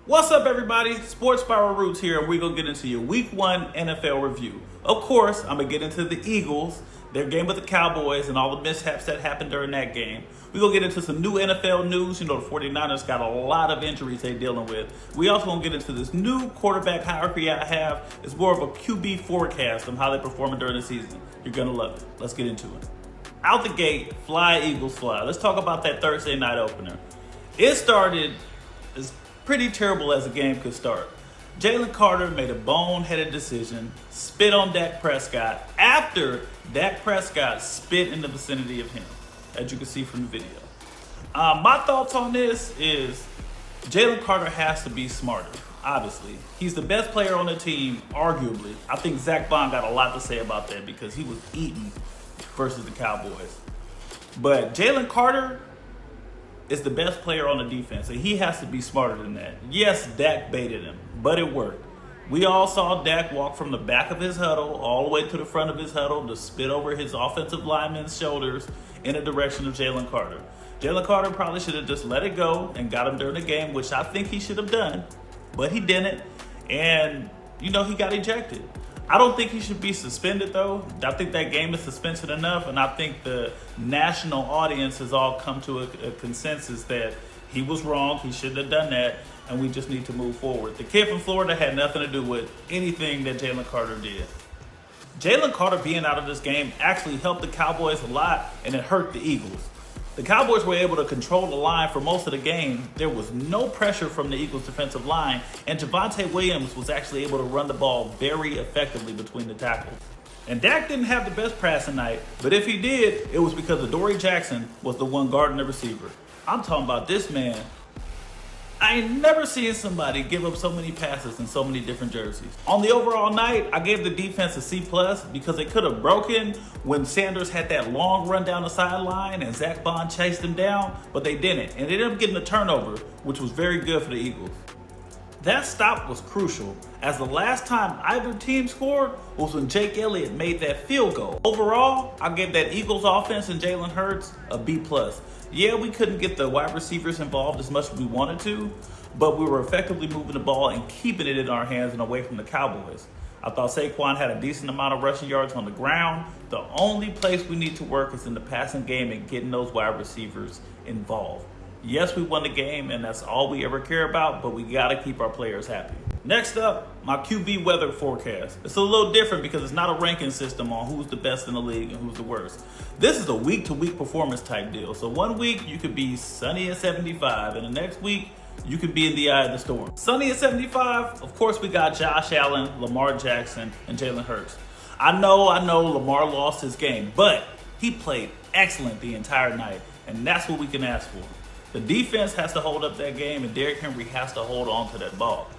What's up, everybody? Sports Spiral Roots here, and we're going to get into your Week 1 NFL review. Of course, I'm going to get into the Eagles, their game with the Cowboys, and all the mishaps that happened during that game. We're going to get into some new NFL news. You know, the 49ers got a lot of injuries they're dealing with. We also going to get into this new quarterback hierarchy I have. It's more of a QB forecast on how they're performing during the season. You're going to love it. Let's get into it. Out the gate, fly, Eagles, fly. Let's talk about that Thursday night opener. It started as pretty terrible as a game could start. Jalen Carter made a boneheaded decision, spit on Dak Prescott after Dak Prescott spit in the vicinity of him, as you can see from the video. My thoughts on this is Jalen Carter has to be smarter, obviously. He's the best player on the team, arguably. I think Zach Bond got a lot to say about that because he was eaten versus the Cowboys. But Jalen Carter is the best player on the defense, and he has to be smarter than that. Yes, Dak baited him, but it worked. We all saw Dak walk from the back of his huddle all the way to the front of his huddle to spit over his offensive lineman's shoulders in the direction of Jalen Carter. Jalen Carter probably should have just let it go and got him during the game, which I think he should have done, but he didn't, and, he got ejected. I don't think he should be suspended, though. I think that game is suspension enough, and I think the national audience has all come to a consensus that he was wrong, he shouldn't have done that, and we just need to move forward. The kid from Florida had nothing to do with anything that Jalen Carter did. Jalen Carter being out of this game actually helped the Cowboys a lot, and it hurt the Eagles. The Cowboys were able to control the line for most of the game. There was no pressure from the Eagles' defensive line, and Javonte Williams was actually able to run the ball very effectively between the tackles. And Dak didn't have the best passing night, but if he did, it was because Adoree Jackson was the one guarding the receiver. I'm talking about this man. I ain't never seen somebody give up so many passes in so many different jerseys. On the overall night, I gave the defense a C+ because they could have broken when Sanders had that long run down the sideline and Zach Bond chased him down, but they didn't. And they ended up getting a turnover, which was very good for the Eagles. That stop was crucial, as the last time either team scored was when Jake Elliott made that field goal. Overall, I gave that Eagles offense and Jalen Hurts a B+. Yeah, we couldn't get the wide receivers involved as much as we wanted to, but we were effectively moving the ball and keeping it in our hands and away from the Cowboys. I thought Saquon had a decent amount of rushing yards on the ground. The only place we need to work is in the passing game and getting those wide receivers involved. Yes, we won the game, and that's all we ever care about, but we got to keep our players happy. Next up, my QB weather forecast. It's a little different because it's not a ranking system on who's the best in the league and who's the worst. This is a week-to-week performance type deal. So one week, you could be sunny at 75, and the next week, you could be in the eye of the storm. Sunny at 75, of course, we got Josh Allen, Lamar Jackson, and Jalen Hurts. I know Lamar lost his game, but he played excellent the entire night, and that's what we can ask for. The defense has to hold up that game, and Derrick Henry has to hold on to that ball.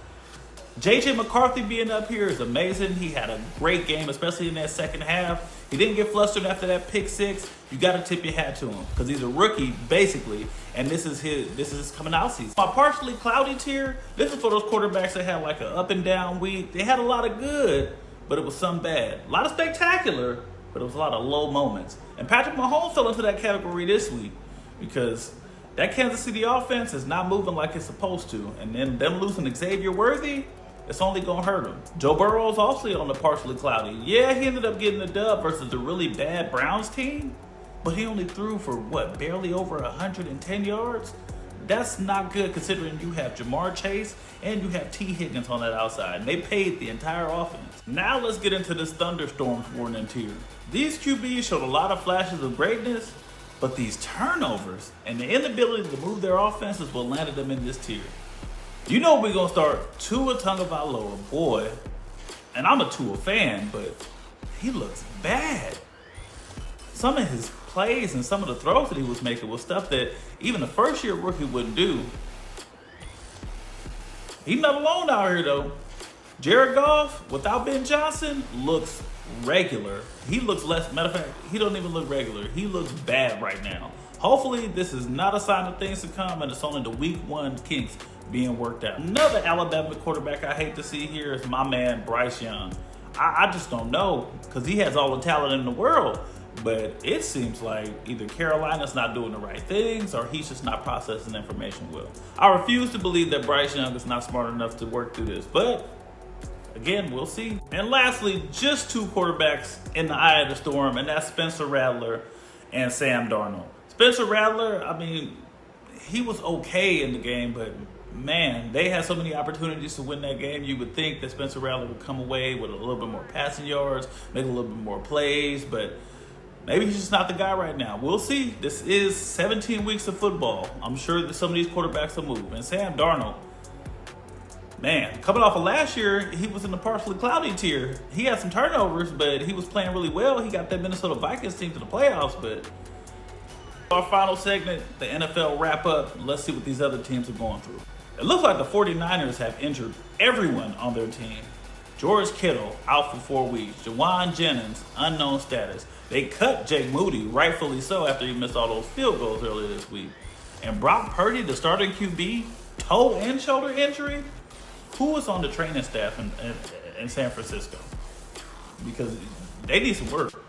J.J. McCarthy being up here is amazing. He had a great game, especially in that second half. He didn't get flustered after that pick six. You got to tip your hat to him because he's a rookie, basically, and this is his coming out season. My partially cloudy tier, this is for those quarterbacks that had like an up and down week. They had a lot of good, but it was some bad. A lot of spectacular, but it was a lot of low moments. And Patrick Mahomes fell into that category this week because that Kansas City offense is not moving like it's supposed to. And then them losing Xavier Worthy, it's only going to hurt him. Joe Burrow is also on the partially cloudy. Yeah, he ended up getting a dub versus the really bad Browns team, but he only threw for, barely over 110 yards? That's not good considering you have Jamar Chase and you have T. Higgins on that outside, and they paid the entire offense. Now let's get into this thunderstorms warning tier. These QBs showed a lot of flashes of greatness, but these turnovers and the inability to move their offense is what landed them in this tier. You know we're going to start Tua Tagovailoa, boy. And I'm a Tua fan, but he looks bad. Some of his plays and some of the throws that he was making was stuff that even a first-year rookie wouldn't do. He's not alone out here, though. Jared Goff, without Ben Johnson, looks regular. He looks less, matter of fact, he don't even look regular. He looks bad right now. Hopefully, this is not a sign of things to come, and it's only the week 1 kinks being worked out. Another Alabama quarterback I hate to see here is my man, Bryce Young. I just don't know, because he has all the talent in the world. But it seems like either Carolina's not doing the right things or he's just not processing information well. I refuse to believe that Bryce Young is not smart enough to work through this, but again, we'll see. And lastly, just two quarterbacks in the eye of the storm, and that's Spencer Rattler and Sam Darnold. Spencer Rattler, I mean, he was okay in the game, but man, they had so many opportunities to win that game. You would think that Spencer Rattler would come away with a little bit more passing yards, make a little bit more plays, but maybe he's just not the guy right now. We'll see. This is 17 weeks of football. I'm sure that some of these quarterbacks will move. And Sam Darnold, man, coming off of last year, he was in the partially cloudy tier. He had some turnovers, but he was playing really well. He got that Minnesota Vikings team to the playoffs, but our final segment, the NFL wrap-up. Let's see what these other teams are going through. It looks like the 49ers have injured everyone on their team. George Kittle, out for 4 weeks. Jawan Jennings, unknown status. They cut Jake Moody, rightfully so, after he missed all those field goals earlier this week. And Brock Purdy, the starting QB, toe and shoulder injury. Who was on the training staff in San Francisco? Because they need some work.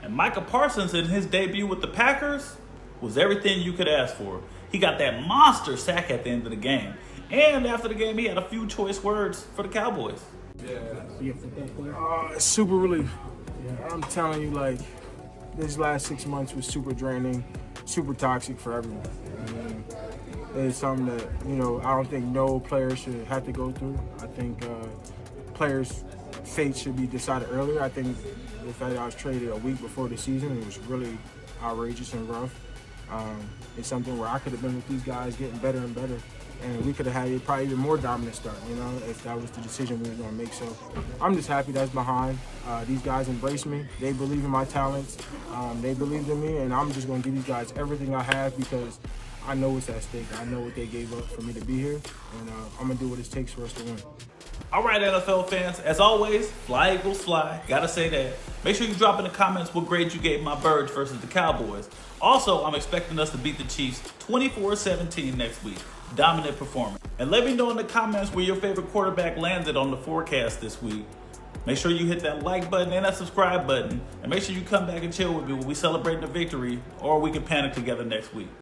And Micah Parsons, in his debut with the Packers, was everything you could ask for. He got that monster sack at the end of the game. And after the game, he had a few choice words for the Cowboys. Super relief. I'm telling you, like, this last 6 months was super draining, super toxic for everyone. It's something that, I don't think no player should have to go through. I think players' fate should be decided earlier. I think the fact that I was traded a week before the season, it was really outrageous and rough. It's something where I could have been with these guys getting better and better. And we could have had probably even more dominant start, if that was the decision we were going to make. So I'm just happy that's behind. These guys embrace me. They believe in my talents. They believed in me, and I'm just going to give these guys everything I have because I know what's at stake. I know what they gave up for me to be here, and I'm going to do what it takes for us to win. All right, NFL fans, as always, fly Eagles fly. Gotta say that. Make sure you drop in the comments what grade you gave my Birds versus the Cowboys. Also, I'm expecting us to beat the Chiefs 24-17 next week. Dominant performance. And let me know in the comments where your favorite quarterback landed on the forecast this week. Make sure you hit that like button and that subscribe button. And make sure you come back and chill with me when we celebrate the victory, or we can panic together next week.